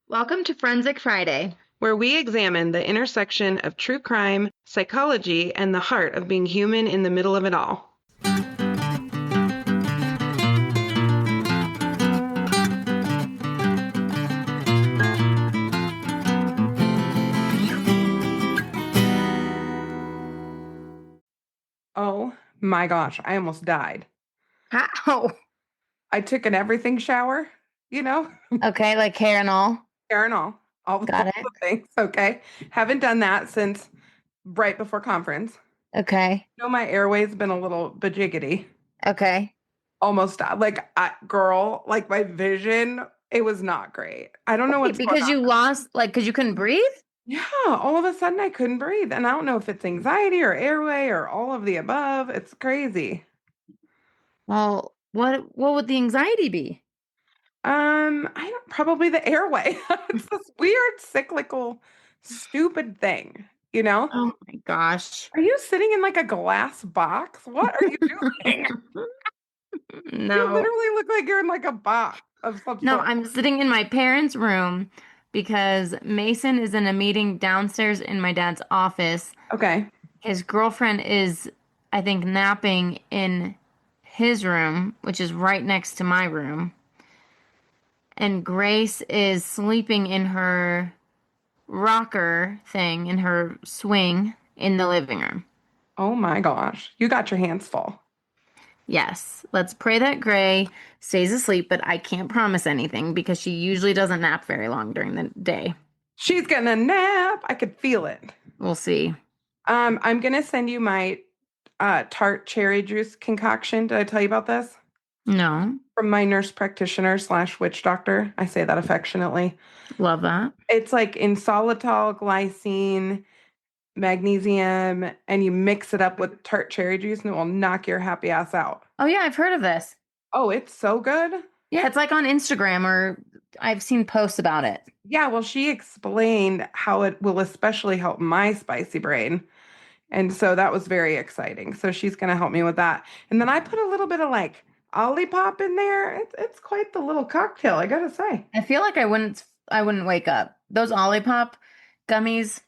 Welcome to Forensic Friday. Where we examine the intersection of true crime, psychology, and the heart of being human in the middle of it all. Oh my gosh, I almost died. How? I took an everything shower, Okay, like hair and all. hair and all Got it. the things, okay? Haven't done that since right before conference. Okay. My airway's been a little bajiggity. Okay. Almost died. Girl, like my vision, it was not great. I don't know Wait, what's going because you on. lost, because you couldn't breathe? Yeah, all of a sudden I couldn't breathe. And I don't know if it's anxiety or airway or all of the above. It's crazy. Well, what would the anxiety be? I don't probably the airway. It's this weird cyclical stupid thing, you know? Oh my gosh. Are you sitting in like a glass box? What are you doing? You No. literally look like you're in like a box of some No, sort. I'm sitting in my parents' room because Mason is in a meeting downstairs in my dad's office. Okay. His girlfriend is, I think, napping in his room, which is right next to my room. And Grace is sleeping in her rocker thing, in her swing in the living room. Oh my gosh. You got your hands full. Yes, let's pray that Gray stays asleep, but I can't promise anything because she usually doesn't nap very long during the day. She's gonna nap. I could feel it. We'll see. I'm gonna send you my tart cherry juice concoction. Did I tell you about this? No, From my nurse practitioner slash witch doctor. I say that affectionately. love that. It's like inositol, glycine, magnesium, and you mix it up with tart cherry juice and it will knock your happy ass out. Oh, yeah, I've heard of this. Oh, it's so good. Yeah, it's like on Instagram or I've seen posts about it. Yeah, well, she explained how it will especially help my spicy brain. And so that was very exciting. So she's going to help me with that. And then I put a little bit of like Olipop in there. It's quite the little cocktail, I gotta say. I feel like I wouldn't wake up. Those Olipop gummies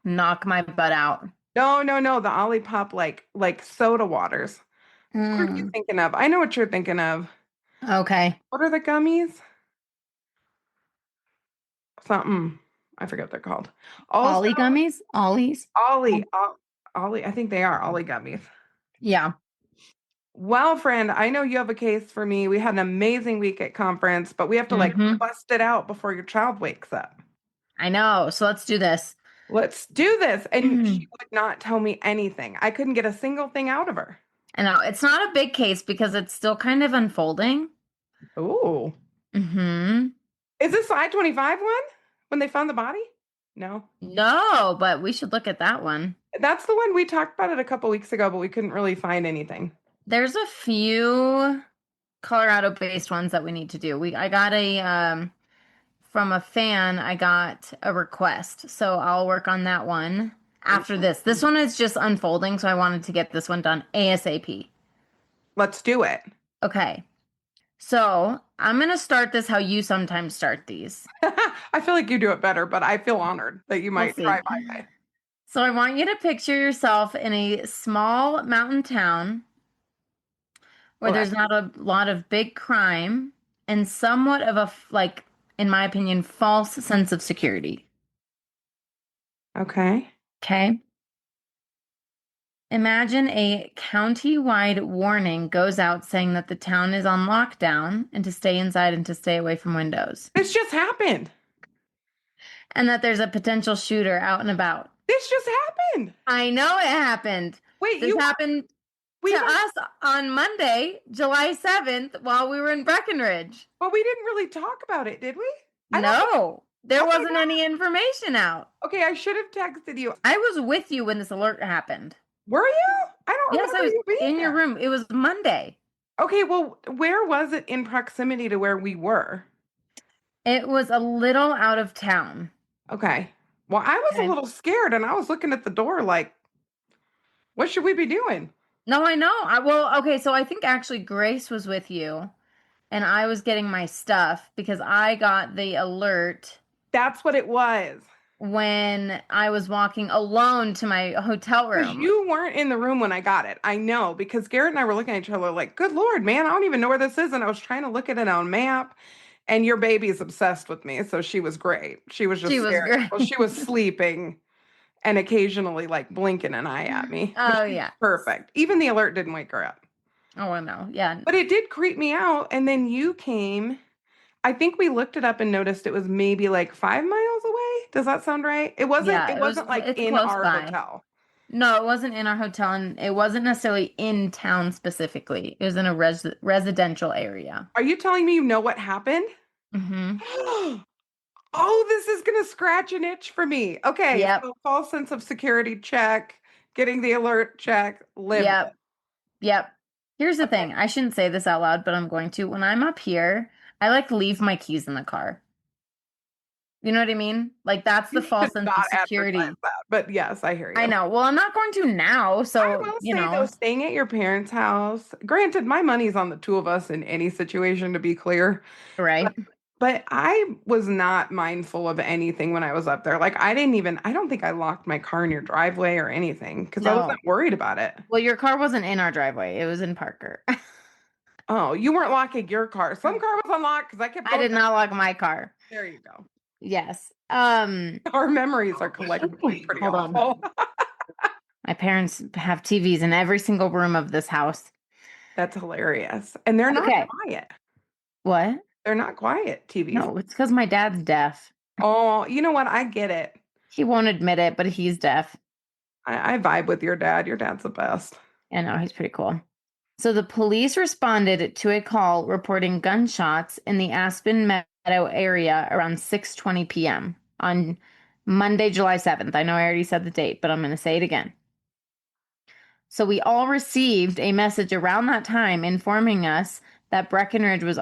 knock my butt out. No, no, no, the Olipop like soda waters. What are you Mm, thinking of? I know what you're thinking of. okay. What are the gummies? Something. I forget what they're called. Also, Ollie gummies? Ollies? Ollie, Ollie, I think they are Ollie gummies. Yeah, Well, friend, I know you have a case for me. We had an amazing week at conference, but we have to like hmm bust it out before your child wakes up. I know. So let's do this. Let's do this. And she I would not tell me anything. I couldn't get a single thing out of her. know it's not a big case because it's still kind of unfolding. Ooh. hmm Is this the I-25 one? When they found the body? No. No, but we should look at that one. That's the one we talked about it a couple weeks ago, but we couldn't really find anything. There's a few Colorado-based ones that we need to do. I got a from a fan, I got a request. So I'll work on that one after this. This one is just unfolding, so I wanted to get this one done ASAP. Let's do it. Okay. So I'm gonna start this how you sometimes start these. I feel like you do it better, but I feel honored that you We'll might see. try my way. So I want you to picture yourself in a small mountain town where Okay. there's not a lot of big crime and somewhat of a, like, in my opinion, false sense of security. Okay. Okay. Imagine a county-wide warning goes out saying that the town is on lockdown and to stay inside and to stay away from windows, This just happened. and that there's a potential shooter out and about. This just happened. I know it happened. Wait, This happened we to don't, us on Monday, July 7th, while we were in Breckenridge. but we didn't really talk about it, did we? I don't think, No, there oh my wasn't God. any information out. Okay, I should have texted you. I was with you when this alert happened. Were you? I don't Yes, I remember was you being in your there. room. It was Monday. Okay, well, where was it in proximity to where we were? It was a little out of town. Okay. Well, I was a Okay. little scared and I was looking at the door like, what should we be doing? No, I know. Well, okay, so I think actually Grace was with you, and I was getting my stuff because I got the alert That's what it was. when I was walking alone to my hotel Because room. you weren't in the room when I got it. I know because Garrett and I were looking at each other like, good Lord, man, I don't even know where this is. And I was trying to look at it on a map. And your baby is obsessed with me. So she was great. She was She just was staring. great. Well, she was sleeping and occasionally like blinking an eye at me. But Oh she's yeah. perfect. Even the alert didn't wake her up. Oh no. Yeah. But it did creep me out. And then you came. I think we looked it up and noticed it was maybe like 5 miles away. Does that sound right? Yeah, It wasn't like it's in close our by. hotel. No, it wasn't in our hotel, and it wasn't necessarily in town specifically. It was in a residential area. Are you telling me you know what happened? Mm-hmm. Oh, this is gonna scratch an itch for me. Okay, Yep. so false sense of security check, getting the alert check, live with. Yep. Yep. Here's the Okay. thing. I shouldn't say this out loud, but I'm going to. When I'm up here, I like leave my keys in the car. You know what I mean? Like that's You the false should sense not of advertise security. that, but yes, I hear I you. know. Well, I'm not going to now, I so, will say though, staying at your parents' house, granted, my money's on the two of us in any situation, to be clear, but right? but I was not mindful of anything when I was up there. Like I don't think I locked my car in your driveway or anything because I wasn't No. worried about it. Well, your car wasn't in our driveway. It was in Parker. Oh, you weren't locking your car. Some car was unlocked because I kept I going did back. not lock my car. There you go. Yes. Our memories are collectively pretty Hold on. awful. My parents have TVs in every single room of this house. That's hilarious. And they're not Okay. quiet. What? They're not quiet, TVs. No, it's because my dad's deaf. Oh, you know what? I get it. He won't admit it, but he's deaf. I vibe with your dad. Your dad's the best. I know, he's pretty cool. So the police responded to a call reporting gunshots in the Aspen Meadow area around 6:20 p.m. on Monday, July 7th. I know I already said the date, but I'm going to say it again. So we all received a message around that time informing us that Breckenridge was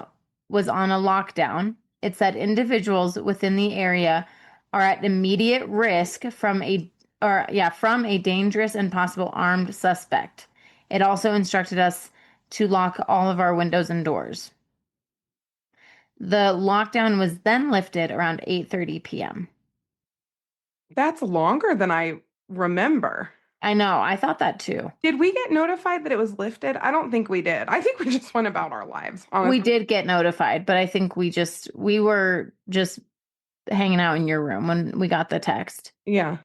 on a lockdown. It said individuals within the area are at immediate risk from a dangerous and possible armed suspect. It also instructed us to lock all of our windows and doors. The lockdown was then lifted around 8:30 p.m. That's longer than I remember. I know, I thought that too. Did we get notified that it was lifted? I don't think we did. I think we just went about our lives, We honestly. did get notified, but I think we were just hanging out in your room when we got the text. Yeah.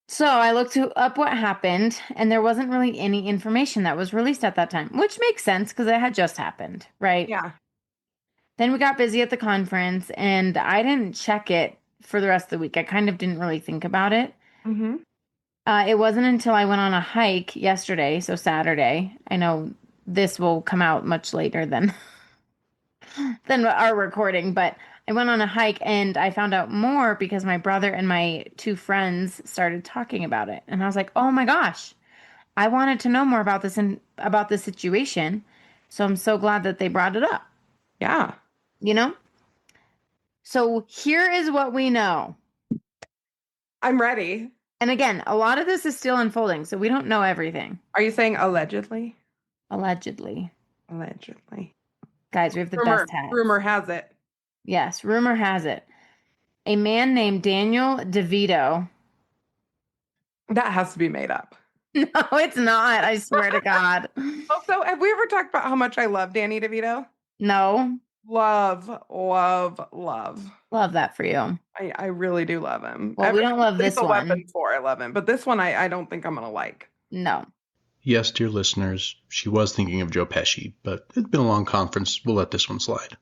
So I looked up what happened, and there wasn't really any information that was released at that time, which makes sense because it had just happened, right? Yeah. Then we got busy at the conference, and I didn't check it for the rest of the week. I kind of didn't really think about it. Hmm. It wasn't until I went on a hike yesterday, so Saturday. I know this will come out much later than our recording, but I went on a hike and I found out more because my brother and my two friends started talking about it. And I was like, "Oh my gosh, I wanted to know more about this and about this situation." So I'm so glad that they brought it up, Yeah. you know? So here is what we know. I'm ready. And again, a lot of this is still unfolding, so we don't know everything. Are you saying allegedly? Allegedly. Allegedly. Guys, we have the best hats. Rumor has it. Yes, rumor has it. A man named Daniel Devito. That has to be made up. No, it's not. I swear to God. Also, have we ever talked about how much I love Danny DeVito? No, Love, love, love. love that for you. I really do love him. Well, we Every don't love this Lethal one. Weapon 4, I love him. But this one, I don't think I'm going to like. No. Yes, dear listeners, she was thinking of Joe Pesci, but it's been a long conference. We'll let this one slide.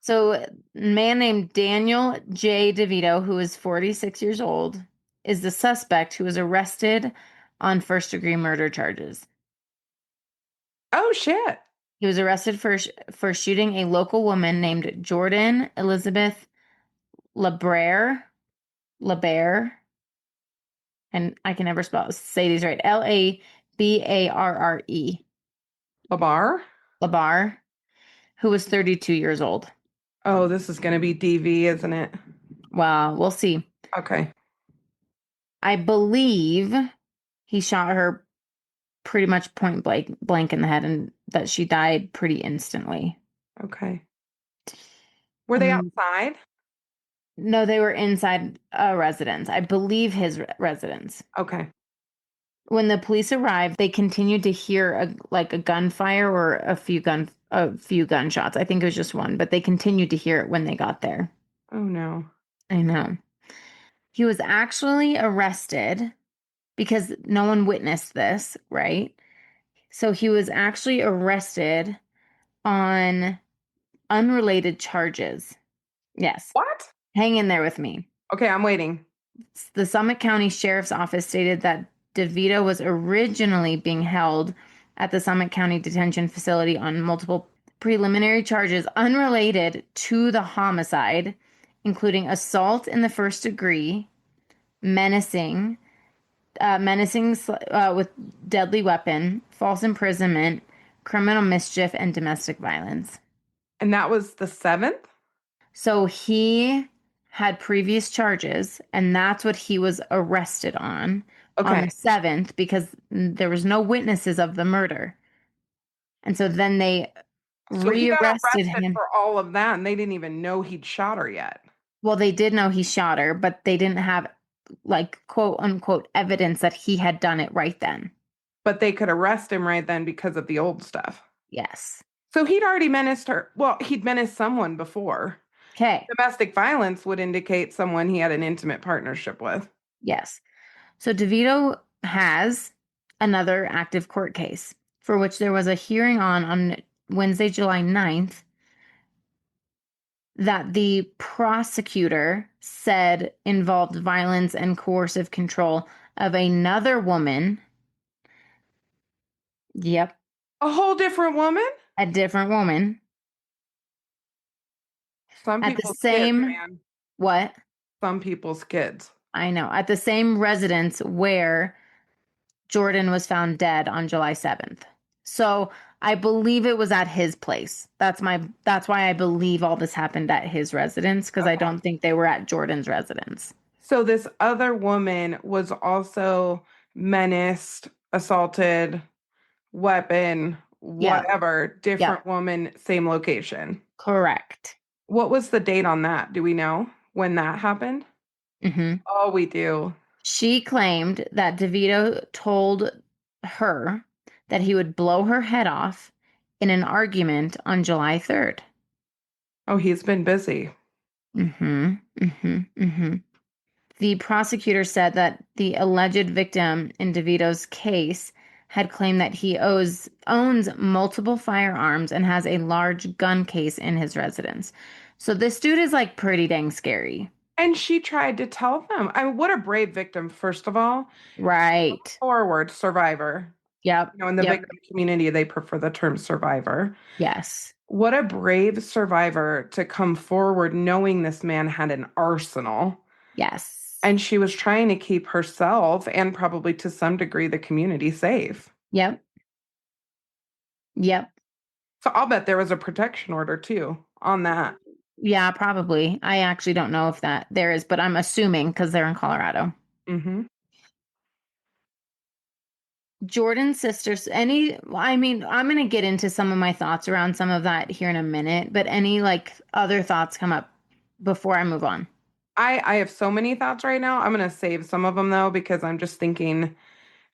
So, a man named Daniel J. DeVito, who is 46 years old, is the suspect who was arrested on first-degree murder charges. Oh, shit. He was arrested for shooting a local woman named Jordan Elizabeth Labarre, and I can never say these right. Labarre, Labar? Labarre, who was 32 years old. Oh, this is going to be DV, isn't it? Well, we'll see. Okay. I believe he shot her pretty much point blank in the head and that she died pretty instantly. Okay. Were they outside? No, they were inside a residence. I believe his residence. Okay. When the police arrived, they continued to hear a gunfire or a few gunshots. I think it was just one, but they continued to hear it when they got there. Oh no. I know. He was actually arrested because no one witnessed this, right? So he was actually arrested on unrelated charges. Yes. What? Hang in there with me. Okay, I'm waiting. The Summit County Sheriff's Office stated that Devito was originally being held at the Summit County Detention Facility on multiple preliminary charges unrelated to the homicide, including assault in the first degree, menacing, with deadly weapon, false imprisonment, criminal mischief, and domestic violence. And that was the 7th? So he had previous charges, and that's what he was arrested on Okay. the 7th because there was no witnesses of the murder. And so then they So he got rearrested arrested him. for all of that and they didn't even know he'd shot her yet. Well, they did know he shot her, but they didn't have like quote unquote evidence that he had done it right then. But they could arrest him right then because of the old stuff. Yes. So he'd already menaced her. Well, he'd menaced someone before. Okay. Domestic violence would indicate someone he had an intimate partnership with. Yes. So DeVito has another active court case for which there was a hearing on Wednesday, July 9th, that the prosecutor said involved violence and coercive control of another woman. Yep, A whole different woman? a different woman Some at the people's kids, same, man. what? Some people's kids. I know, at the same residence where Jordan was found dead on July 7th. So I believe it was at his place. That's why I believe all this happened at his residence, because I Okay. don't think they were at Jordan's residence. So this other woman was also menaced, assaulted, weapon, Yeah, whatever, yeah, different woman, same location. correct. What was the date on that? Do we know when that happened? Hmm. Oh, we do. She claimed that DeVito told her that he would blow her head off in an argument on July 3rd. Oh, he's been busy. Mm-hmm. Mm-hmm. Mm-hmm. The prosecutor said that the alleged victim in DeVito's case had claimed that he owns multiple firearms and has a large gun case in his residence. So this dude is like pretty dang scary. And she tried to tell them. I mean, what a brave victim, first of all. Right. Forward survivor. Yep. You know, in the Yep. victim community, they prefer the term survivor. Yes. What a brave survivor to come forward knowing this man had an arsenal. Yes. And she was trying to keep herself and probably to some degree the community safe. Yep. Yep. So I'll bet there was a protection order too on that. Yeah, probably. I actually don't know if that there is, but I'm assuming because they're in Colorado. Mm-hmm. Jordan's sisters, I'm going to get into some of my thoughts around some of that here in a minute, but any like other thoughts come up before I move on? I have so many thoughts right now. I'm going to save some of them though, because I'm just thinking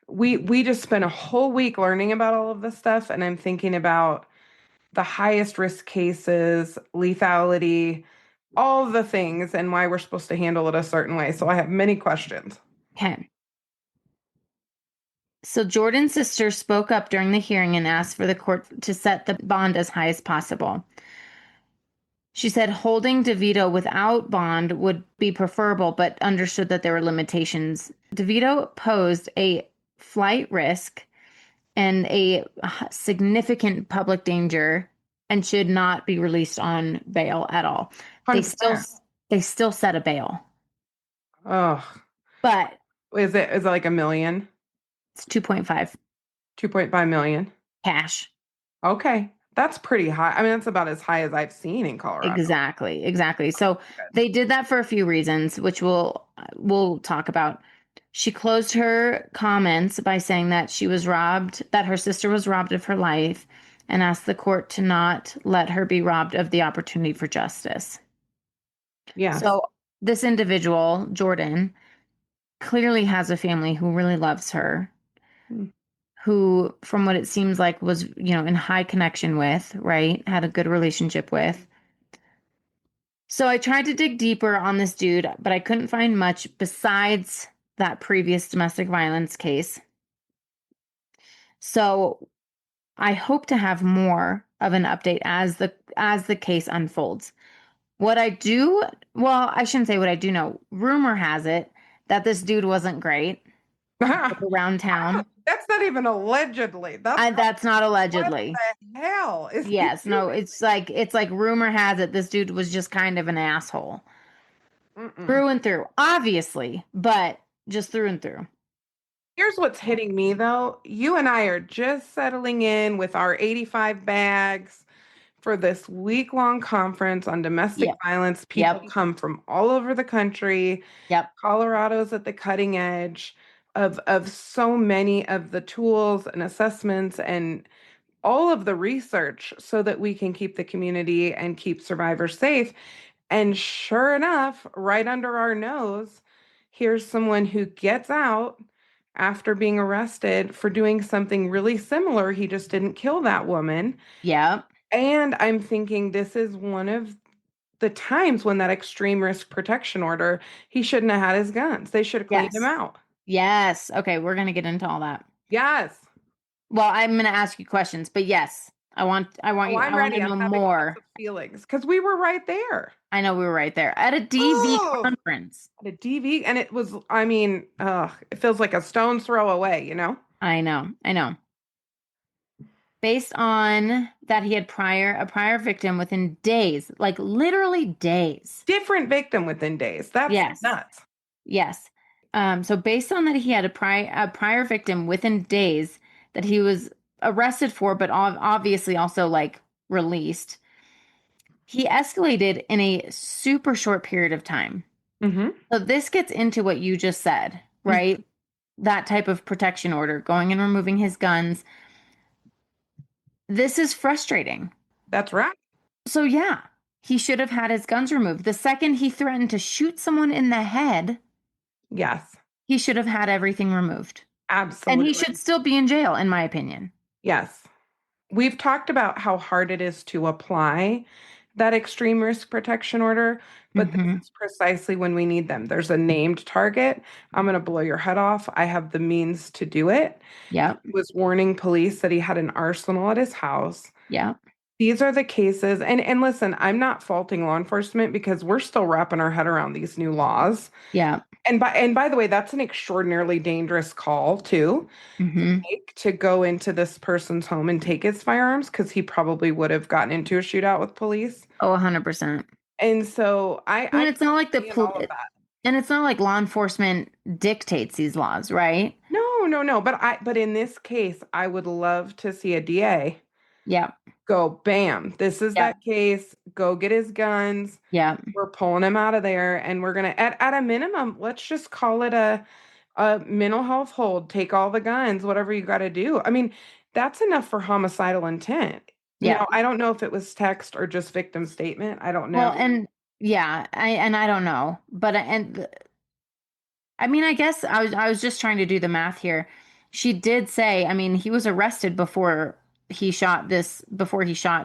we just spent a whole week learning about all of this stuff. And I'm thinking about the highest risk cases, lethality, all the things and why we're supposed to handle it a certain way. So I have many questions. Okay. So Jordan's sister spoke up during the hearing and asked for the court to set the bond as high as possible. She said holding DeVito without bond would be preferable, but understood that there were limitations. DeVito posed a flight risk and a significant public danger and should not be released on bail at all. They still 100%. they still set a bail, Oh, but is it like a million? it's 2.5 2.5 million? cash. Okay. That's pretty high. I mean, that's about as high as I've seen in Colorado. Exactly. So they did that for a few reasons, which we'll talk about. She closed her comments by saying that that her sister was robbed of her life, and asked the court to not let her be robbed of the opportunity for justice. Yes. So this individual, Jordan, clearly has a family who really loves her, Mm. who, from what it seems like, was, in high connection with, right? Had a good relationship with. So I tried to dig deeper on this dude, but I couldn't find much besides that previous domestic violence case. So I hope to have more of an update as the case unfolds. What I do, well, I shouldn't say what I do know. Rumor has it that this dude wasn't great around town. That's not even allegedly. That's not What allegedly. the hell is he Yes, no, doing? it's like rumor has it this dude was just kind of an asshole. Mm-mm. Through and through. Obviously, but just through and through. Here's what's hitting me though. You and I are just settling in with our 85 bags for this week-long conference on domestic Yep. violence. People Yep. come from all over the country. Yep. Colorado's at the cutting edge of so many of the tools and assessments and all of the research so that we can keep the community and keep survivors safe. And sure enough, right under our nose, here's someone who gets out after being arrested for doing something really similar. He just didn't kill that woman. Yep. And I'm thinking this is one of the times when that extreme risk protection order, he shouldn't have had his guns. They should have cleaned him Yes. out. Yes. Okay, we're gonna get into all that. Yes. Well, I'm gonna ask you questions, but yes, Oh, I'm I want to ready. I'm know having lots more. of feelings because we were right there. I know we were right there at a DV Oh, conference. the DV, and it was, I mean, it feels like a stone's throw away, you know? I know. I know. Based on that he had a prior victim within days, like literally days. Different victim within days. That's Yes. nuts. Yes. So based on that he had a prior victim within days that he was arrested for, but obviously also like released, he escalated in a super short period of time. Hmm. So this gets into what you just said, right? That type of protection order, going and removing his guns. This is frustrating. That's right. So yeah, he should have had his guns removed. The second he threatened to shoot someone in the head, Yes, he should have had everything removed. And he absolutely. should still be in jail, in my opinion. Yes. We've talked about how hard it is to apply that extreme risk protection order, but this Mm-hmm. is precisely when we need them. There's a named target. I'm going to blow your head off. I have the means to do it. Yep. He was warning police that he had an arsenal at his house. Yep. These are the cases. And listen, I'm not faulting law enforcement because we're still wrapping our head around these new laws. Yep. And by the way, that's an extraordinarily dangerous call too Mm-hmm. to go into this person's home and take his firearms because he probably would have gotten into a shootout with police. Oh, 100%. And so I And it's not like see in all of that. and it's not like law enforcement dictates these laws, right? No, no, no. But in this case, I would love to see a DA Yep. go, bam, this is Yep. that case. Go get his guns. Yep. We're pulling him out of there, and we're gonna at a minimum, let's just call it a mental health hold. Take all the guns, whatever you got to do. I mean, that's enough for homicidal intent. Yep. Now, I don't know if it was text or just victim statement. I don't Well, know. and yeah, I don't know, but I mean, I guess I was just trying to do the math here. She did say, I mean, he was arrested before he shot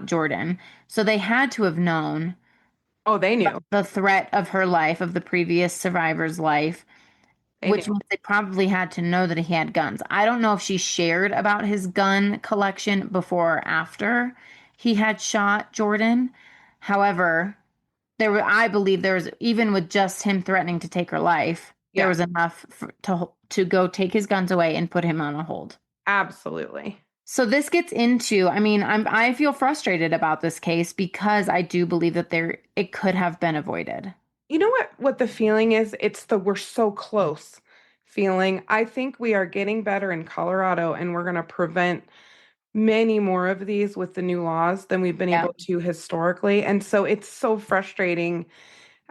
Jordan. So they had to have known Oh, they knew. the threat of her life, of the previous survivor's life, They which knew. means they probably had to know that he had guns. I don't know if she shared about his gun collection before or after he had shot Jordan. However, I believe there was, even with just him threatening to take her life, there Yeah, was enough to go take his guns away and put him on a hold. absolutely. So this gets into, I mean, I feel frustrated about this case because I do believe that it could have been avoided. You know what the feeling is? It's the we're so close feeling. I think we are getting better in Colorado and we're going to prevent many more of these with the new laws than we've been able Yep. to historically. And so it's so frustrating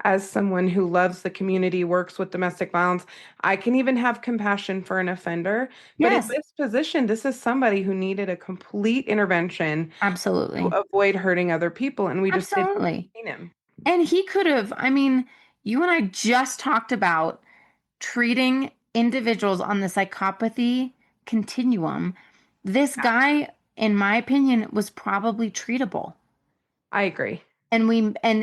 as someone who loves the community, works with domestic violence, I can even have compassion for an offender. But in Yes, this position, this is somebody who needed a complete intervention to absolutely. avoid hurting other people, and we just didn't Absolutely. entertain him. And he could have, I mean, you and I just talked about treating individuals on the psychopathy continuum. This guy, in my opinion, was probably treatable. I agree. And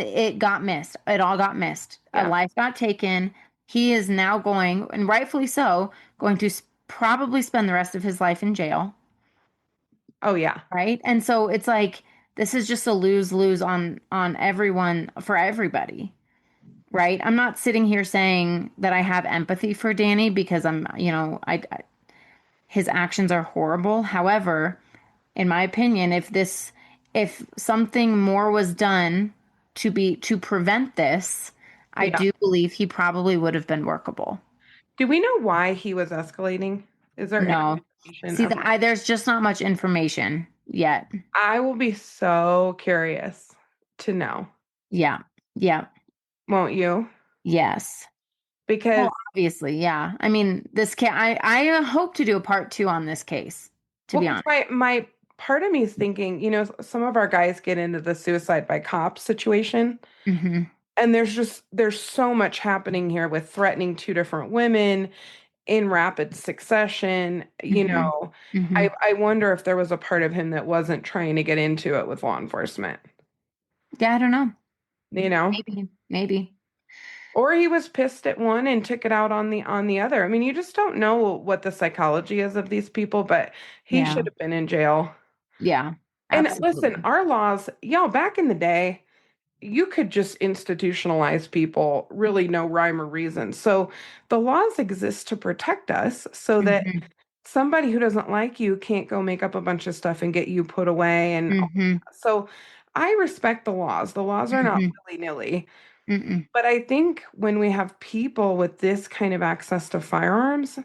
it got missed. It all got missed. A Yeah. life got taken. He is now going, and rightfully so, going to probably spend the rest of his life in jail, Oh, yeah. right? And so it's like this is just a lose-lose on everyone for everybody. Right? I'm not sitting here saying that I have empathy for Danny because I his actions are horrible. However, in my opinion, if something more was done to prevent this, I Yeah. do believe he probably would have been workable. Do we know why he was escalating? Is there any No. information? See, Okay. there's just not much information yet. I will be so curious to know, Yeah. Yeah. won't you? Yes. Well, Because, obviously, yeah. I mean, this case, I hope to do a part two on this case, to well, be because honest. my part of me is thinking, some of our guys get into the suicide by cop situation, Hmm. and there's so much happening here with threatening two different women in rapid succession. Hmm. Hmm. I wonder if there was a part of him that wasn't trying to get into it with law enforcement, Yeah, I don't know. you know? Maybe, maybe. Or he was pissed at one and took it out on the other. I mean, you just don't know what the psychology is of these people, but he Yeah, should have been in jail. yeah, And listen, absolutely. our laws, back in the day, you could just institutionalize people, really no rhyme or reason. So the laws exist to protect us so that Hmm. somebody who doesn't like you can't go make up a bunch of stuff and get you put away. And Hmm. so I respect the laws. The laws are not Hmm. willy-nilly. Hmm. But I think when we have people with this kind of access to firearms,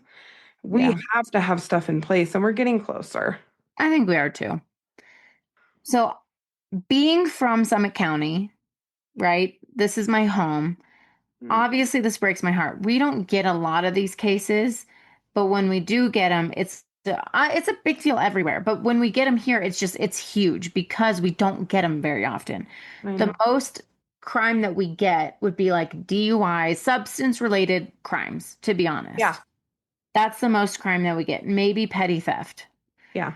we Yeah, have to have stuff in place, and we're getting closer. I think we are too. So, being from Summit County, right? This is my home. Mm, Obviously, this breaks my heart. We don't get a lot of these cases, but when we do get them, it's a big deal everywhere. But when we get them here, it's huge because we don't get them very often. I The know. most crime that we get would be like DUI, substance related crimes, to be Yeah, honest. That's the most crime that we get. Maybe petty theft. yeah.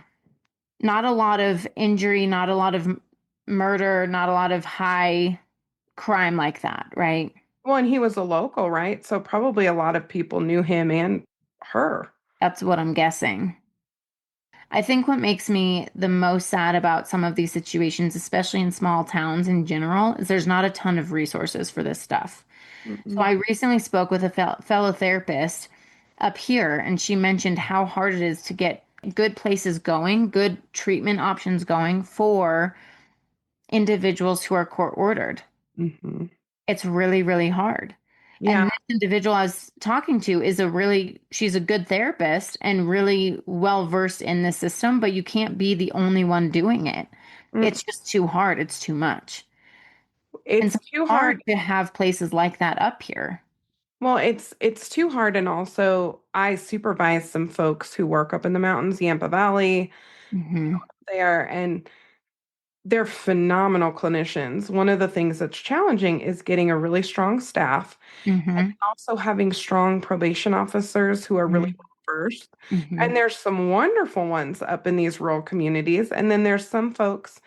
Not a lot of injury, not a lot of murder, not a lot of high crime like that, right? Well, and he was a local, right? So probably a lot of people knew him and her. That's what I'm guessing. I think what makes me the most sad about some of these situations, especially in small towns in general, is there's not a ton of resources for this stuff. So Mm-mm. I recently spoke with a fellow therapist up here, and she mentioned how hard it is to get good places going, good treatment options going for individuals who are court ordered. Hmm. It's really, really hard. And Yeah. this individual I was talking to she's a good therapist and really well versed in the system, but you can't be the only one doing it. Mm. It's just too hard. It's too much. And It's so it's too hard. hard to have places like that up here. Well, it's too hard, and also I supervise some folks who work up in the mountains, Yampa Valley Hmm. there, and they're phenomenal clinicians. One of the things that's challenging is getting a really strong staff and Hmm. also having strong probation officers who are really Hmm. well versed. Hmm. And there's some wonderful ones up in these rural communities. And then there's some folks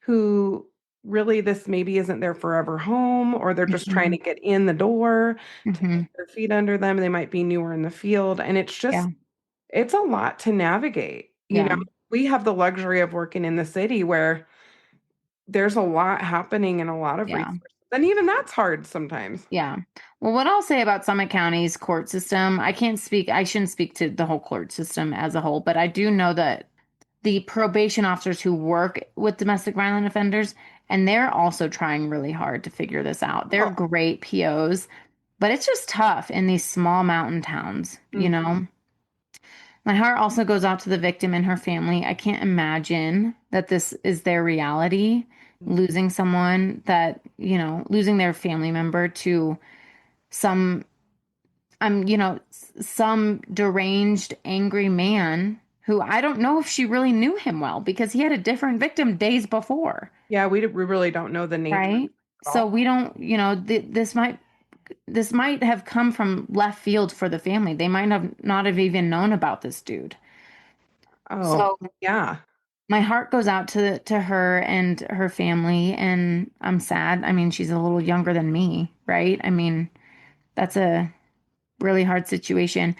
who really this maybe isn't their forever home, or they're just trying to Hmm. get in the door to get Hmm. their feet under them. They might be newer in the field. And Yeah. it's a lot to navigate. Yeah. We have the luxury of working in the city where there's a lot happening and a lot of Yeah. resources. And even that's hard sometimes. Yeah. Well, what I'll say about Summit County's court system, I shouldn't speak to the whole court system as a whole, but I do know that the probation officers who work with domestic violent offenders, and they're also trying really hard to figure this out. They're Oh, great POs, but it's just tough in these small mountain towns, you mhm. know? My heart also goes out to the victim and her family. I can't imagine that this is their reality. losing someone that, losing their family member to some, some deranged, angry man who I don't know if she really knew him well because he had a different victim days before, Yeah, we really don't know the nature right? at So all. we don't, this might have come from left field for the family. They might have not have even known about this dude. Oh, So yeah. my heart goes out to her and her family, and I'm sad. I mean, she's a little younger than me, right? I mean, that's a really hard situation.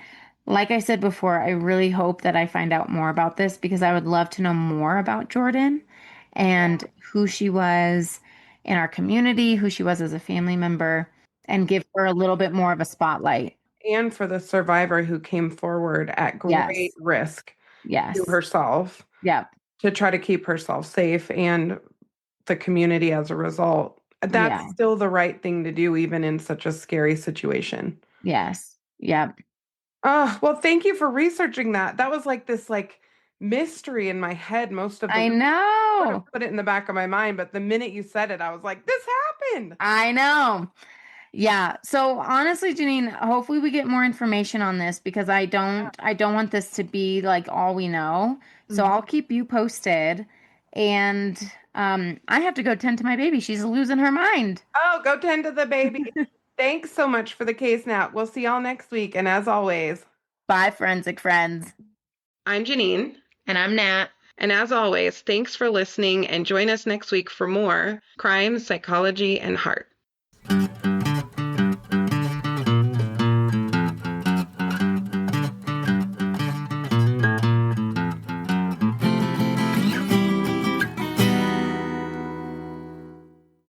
Like I said before, I really hope that I find out more about this because I would love to know more about Jordan and who she was in our community, who she was as a family member, and give her a little bit more of a spotlight. And for the survivor who came forward at great Yes. risk to Yes. herself Yep. to try to keep herself safe and the community as a result. That's Yeah. still the right thing to do, even in such a scary situation. Yes. Yep. Oh, well, thank you for researching that. That was like this mystery in my head most of the I week. I would have know. put it in the back of my mind, but the minute you said it, I was like, this happened. I know. Yeah. So honestly, Janine, hopefully we get more information on this because I don't want this to be like all we know. So Mhm. I'll keep you posted. And I have to go tend to my baby. She's losing her mind. Oh, go tend to the baby. Thanks so much for the case, Nat. We'll see y'all next week. And as always, Bye, forensic friends. I'm Jeannine. And I'm Nat. And as always, thanks for listening and join us next week for more crime, psychology, and heart.